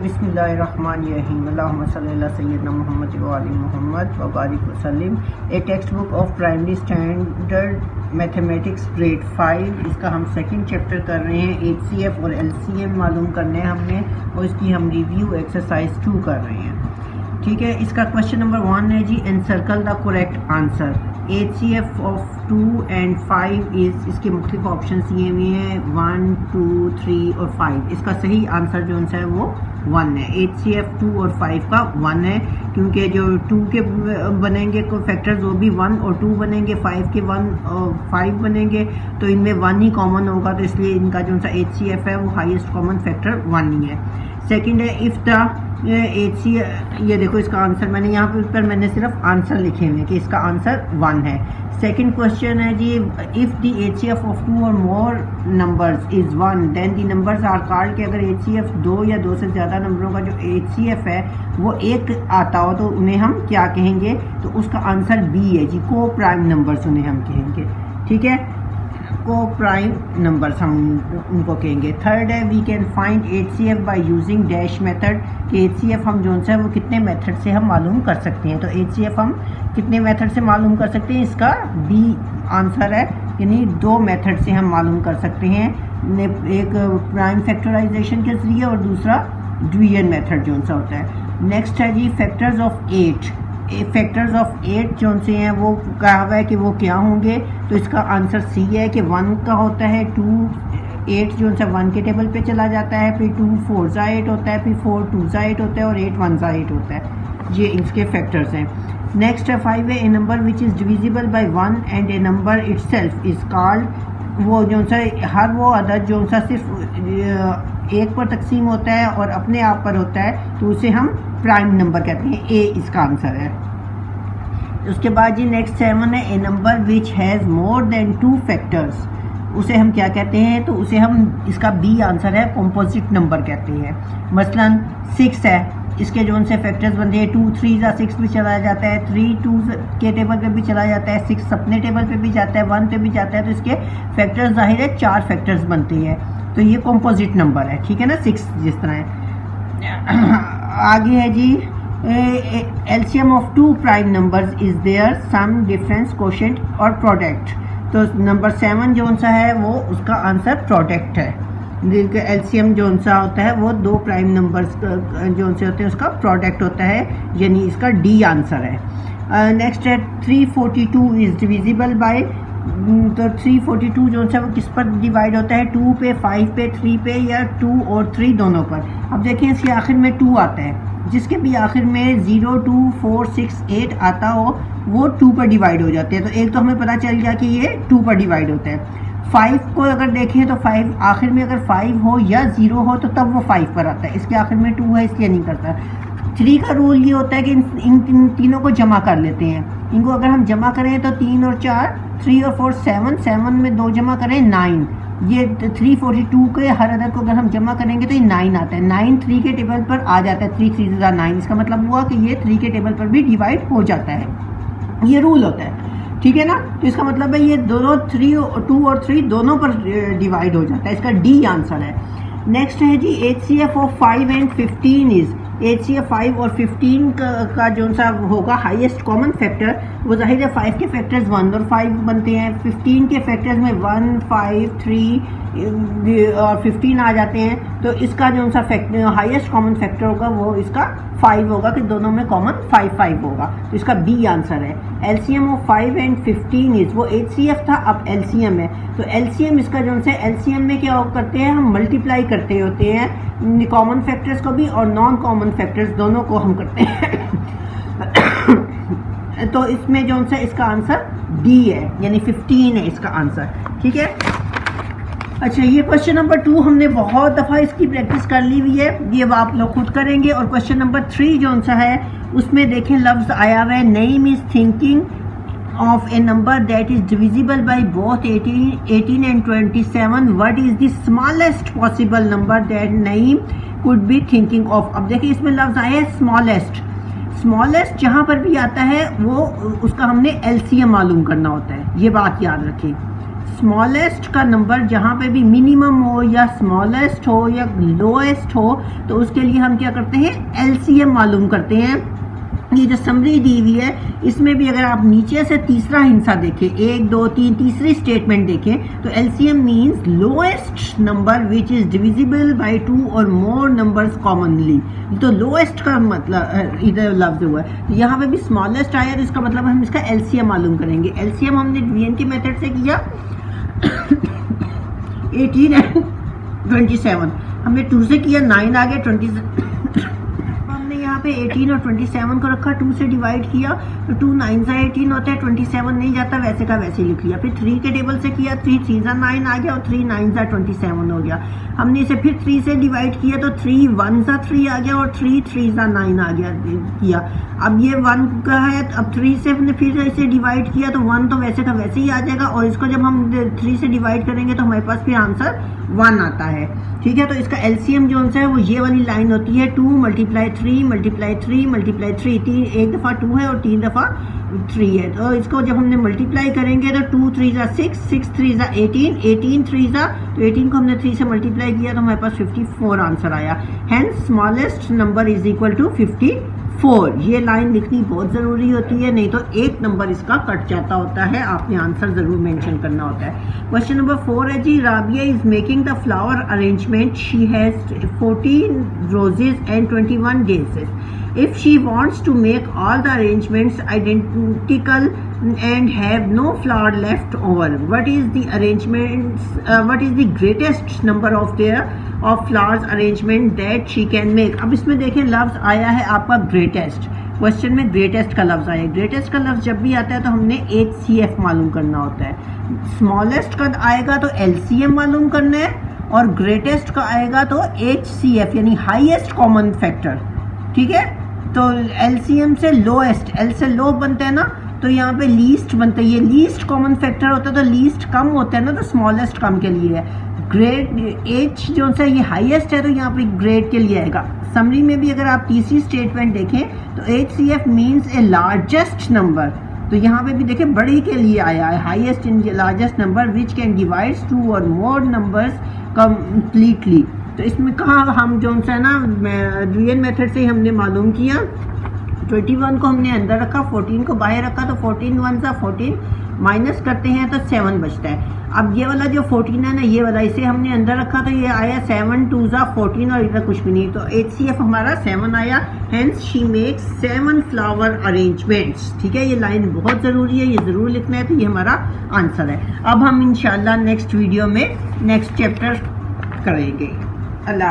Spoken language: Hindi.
बिस्मिल्लाहिर्रहमानिर्रहीम अल्लाहुम्मा सल्ली अला सय्यिदना मुहम्मद व आलि मुहम्मद व बारिक वसल्लिम। A textbook of primary standard mathematics grade 5, इसका हम सेकंड चैप्टर कर रहे हैं। HCF और LCM मालूम करने हैं हमने, और इसकी हम रिव्यू एक्सरसाइज 2 कर रहे हैं। ठीक है, इसका क्वेश्चन नंबर 1 है जी, encircle the correct answer. HCF of 2 and 5 is, इसके मुख्तलिफ ऑप्शन दिए हुए हैं 1, 2, 3 और 5। इसका सही आंसर जो है वो 1 है। HCF 2 और 5 का 1 है, क्योंकि जो 2 के बनेंगे को फैक्टर्स वो भी 1 और 2 बनेंगे, 5 के 1 और 5 बनेंगे, तो इनमें 1 ही कॉमन होगा, तो इसलिए इनका जो सा HCF है वो हाईएस्ट कॉमन फैक्टर 1 ही है। सेकंड है, इफ़ द HCF, ये देखो इसका आंसर मैंने यहाँ पर मैंने सिर्फ आंसर लिखे हुए कि इसका आंसर 1 है। सेकंड क्वेश्चन है जी, इफ़ द HCF ऑफ 2 और more numbers is 1 then the numbers are called, कि अगर HCF 2 या 2 से ज़्यादा नंबरों का जो HCF है वो 1 आता हो तो उन्हें हम क्या कहेंगे? तो उसका आंसर B है जी, को प्राइम नंबर्स उन्हें हम कहेंगे। ठीक है, को प्राइम नंबर्स हम उनको कहेंगे। थर्ड है, we can find HCF by using dash method, कि HCF हम जो है वो कितने मेथड से हम मालूम कर सकते हैं। तो HCF हम कितने मेथड से मालूम कर सकते हैं? इसका B आंसर है, यानी 2 मेथड से हम मालूम कर सकते हैं, एक प्राइम फैक्टराइजेशन के जरिए और दूसरा डिवीजन मेथड जो सा होता है। नेक्स्ट है जी, फैक्टर्स ऑफ 8। फैक्टर्स ऑफ 8 जो से हैं वो कहा हुआ है कि वो क्या होंगे, तो इसका आंसर C है कि 1 का होता है 2, 8 जो सा 1 के टेबल पे चला जाता है, फिर 2 4 ज़ा 8 होता है, फिर 4 2 ज़ा 8 होता है और 8 1 ज़ा 8 होता है। ये इसके फैक्टर्स हैं। नेक्स्ट है 5 है, a number which is divisible by 1 and a number itself is called, वो जो सा हर वो अदद जो सा सिर्फ 1 पर तकसीम होता है और अपने आप पर होता है, तो उसे हम प्राइम नंबर कहते हैं। ए इसका आंसर है। उसके बाद जी नेक्स्ट 7 है, a number which has more than 2 factors, उसे हम क्या कहते हैं? तो उसे हम, इसका B आंसर है, कंपोजिट नंबर कहते हैं। मसलन 6 है, इसके जो उनसे फैक्टर्स बनते हैं 2 3 ज़ा 6 भी चला जाता है, 3 2 के टेबल पे भी चला जाता है, 6 अपने टेबल पे भी जाता है, 1 पे भी जाता है, तो इसके फैक्टर्स जाहिर है 4 फैक्टर्स बनते हैं, तो ये कंपोजिट नंबर है। ठीक है ना, 6 जिस तरह है। आगे है जी, LCM of 2 prime numbers is there sum difference quotient और प्रोडक्ट, तो नंबर 7 जो सा है वो उसका आंसर प्रोडक्ट है। LCM जो सा होता है वो 2 प्राइम नंबर्स जो से होते हैं उसका प्रोडक्ट होता है, यानी इसका D आंसर है। नेक्स्ट है 342 इज डिविजिबल बाय, तो 342 जो सा वो किस पर डिवाइड होता है? 2 पे, 5 पे, 3 पे, या 2 और 3 दोनों पर। अब देखें इसके आखिर में 2 आता है, जिसके भी आखिर में 0 2 4 6 8 आता हो वो 2 पर डिवाइड हो जाते हैं, तो एक तो हमें पता चल गया कि ये 2 पर डिवाइड होता है। 5 को अगर देखें तो 5 आखिर में अगर 5 हो या 0 हो तो तब वो 5 पर आता है, इसके आखिर में 2 है इसलिए नहीं करता। 3 का रूल ये होता है कि इन तीनों को जमा कर लेते हैं, इनको अगर हम जमा करें तो 3 और 4, 3 और 4 7 में 2 जमा करें 9, ये 342 के हर अदद को अगर हम जमा करेंगे तो ये 9 आता है। 9 3 के टेबल पर आ जाता है, 3 3 9, इसका मतलब हुआ कि ये 3 के टेबल पर भी डिवाइड हो जाता है, ये रूल होता है। ठीक है ना, तो इसका मतलब है ये दोनों 2 और 3 दोनों पर डिवाइड हो जाता है, इसका D आंसर है। नेक्स्ट है जी, HCF of 5 and 15 is, HCF 5 और 15 का जो सा होगा हाईएस्ट कॉमन फैक्टर, वो जाहिर है 5 के फैक्टर्स 1 और 5 बनते हैं, 15 के फैक्टर्स में 1 5 3 और 15 आ जाते हैं, तो इसका जो सा फैक्टर हाईएस्ट कॉमन फैक्टर होगा वो इसका 5 होगा, कि दोनों में कॉमन 5 5 होगा, तो इसका B आंसर है। LCM ऑफ 5 एंड 15 इज, वो HCF था, अब LCM है, तो LCM इसका जो है LCM में क्या करते हैं? हम मल्टीप्लाई करते होते हैं कॉमन फैक्टर्स को भी और नॉन कॉमन फैक्टर्स दोनों को हम करते हैं। तो इसमें जो है इसका आंसर D है, यानी 15 है इसका आंसर। ठीक है, अच्छा ये क्वेश्चन नंबर 2 हमने बहुत दफ़ा इसकी प्रैक्टिस कर ली हुई है, ये आप लोग खुद करेंगे। और क्वेश्चन नंबर 3 जो सा है उसमें देखें लफ्ज़ आया हुआ है, name is thinking of A number that is divisible by both 18 and 27, what is the smallest possible number that Naeem could be thinking of. अब देखिए इसमें लफ्ज़ आया है स्मॉलेस्ट, स्मॉलेस्ट जहाँ पर भी आता है वो उसका हमने LCM मालूम करना होता है, ये बात याद रखें। स्मॉलेस्ट का नंबर जहाँ पे भी मिनिमम हो या स्मॉलेस्ट हो या लोएस्ट हो तो उसके लिए हम क्या करते हैं, एलसीएम मालूम करते हैं। ये जो समरी दी हुई है इसमें भी अगर आप नीचे से तीसरा हिस्सा देखें, 1 2 3 तीसरी स्टेटमेंट देखें तो LCM means lowest number which is divisible by 2 और मोर नंबर्स कॉमनली। तो लोएस्ट का मतलब इधर लफ्ज हुआ है, तो यहाँ पे भी स्मॉलेस्ट आया तो इसका मतलब हम इसका एलसीएम मालूम करेंगे। एलसीएम हमने डिवीजन के मेथड से किया 18 एंड 27, हमने 2 से किया 9 आ गया 27। यहाँ पे 18 और 27 को रखा, 2 से डिवाइड किया तो 2 9 से 18 होता है, 27 नहीं जाता, वैसे का वैसे लिख लिया। फिर 3 के टेबल से किया, 3 3 जा 9 आ गया और 3 9 जा 27 हो गया। हमने इसे फिर 3 से डिवाइड किया तो 3 1 जा 3 आ गया और 3 3 जा 9 आ गया किया। अब ये 1 का है, अब 3 से हमने फिर इसे डिवाइड किया तो 1 तो वैसे का वैसे ही आ जाएगा और इसको जब हम 3 से डिवाइड करेंगे तो हमारे पास फिर आंसर 1 आता है। ठीक है, तो इसका एलसीएम जो है वो ये वाली लाइन होती है 2 × 3 × 3 × 3, 3 एक दफ़ा 2 है और 3 दफ़ा 3 है। तो इसको जब हमने मल्टीप्लाई करेंगे तो 2 3 जा 6, 6 3 जा 18, 18 3 जा, तो 18 को हमने 3 से मल्टीप्लाई किया तो हमारे पास 54 आंसर आया। Hence smallest number is equal to 54। ये लाइन लिखनी बहुत ज़रूरी होती है, नहीं तो एक नंबर इसका कट जाता होता है, आपने आंसर ज़रूर मेंशन करना होता है। क्वेश्चन नंबर 4 है जी, Rabia is making the flower arrangement, she has 14 roses and 21 daisies. If she wants to make all the arrangements identical and have no flower left over, what is the arrangements? What is the greatest number of flowers arrangement that she can make? अब इसमें देखें लफ्ज आया है आपका ग्रेटेस्ट, क्वेश्चन में ग्रेटेस्ट का लफ्ज आया है। ग्रेटेस्ट का लफ्ज जब भी आता है तो हमने HCF मालूम करना होता है। स्मॉलेस्ट का आएगा तो LCM मालूम करना है और ग्रेटेस्ट का आएगा तो HCF यानी हाईएस्ट कॉमन फैक्टर। ठीक है, तो एलसीएम से लोएस्ट, एल से लो बनते हैं ना, तो यहाँ पे लीस्ट बनता है, ये लीस्ट कॉमन फैक्टर होता है तो लीस्ट कम होता है ना, तो स्मॉलेस्ट कम के लिए है। ग्रेड एच जो सा ये हाईएस्ट है तो यहाँ पे ग्रेड के लिए आएगा। समरी में भी अगर आप तीसरी स्टेटमेंट देखें तो HCF मीन्स ए लार्जेस्ट नंबर, तो यहाँ पे भी देखें बड़ी के लिए आया है, highest in largest number which can divides 2 और मोर नंबर्स कम्प्लीटली। तो इसमें कहाँ हम जो है ना रियल मेथड से ही हमने मालूम किया, 21 को हमने अंदर रखा, 14 को बाहर रखा, तो 14 1 सा 14 माइनस करते हैं तो 7 बचता है। अब ये वाला जो 14 है ना, ये वाला इसे हमने अंदर रखा तो ये आया 7 2 सा 14 और इधर कुछ भी नहीं, तो HCF हमारा 7 आया। Hence she makes 7 flower arrangements. ठीक है, ये लाइन बहुत ज़रूरी है, ये ज़रूर लिखना है, तो ये हमारा आंसर है। अब हम इंशाल्लाह नेक्स्ट वीडियो में नेक्स्ट चैप्टर करेंगे। अल्लाह।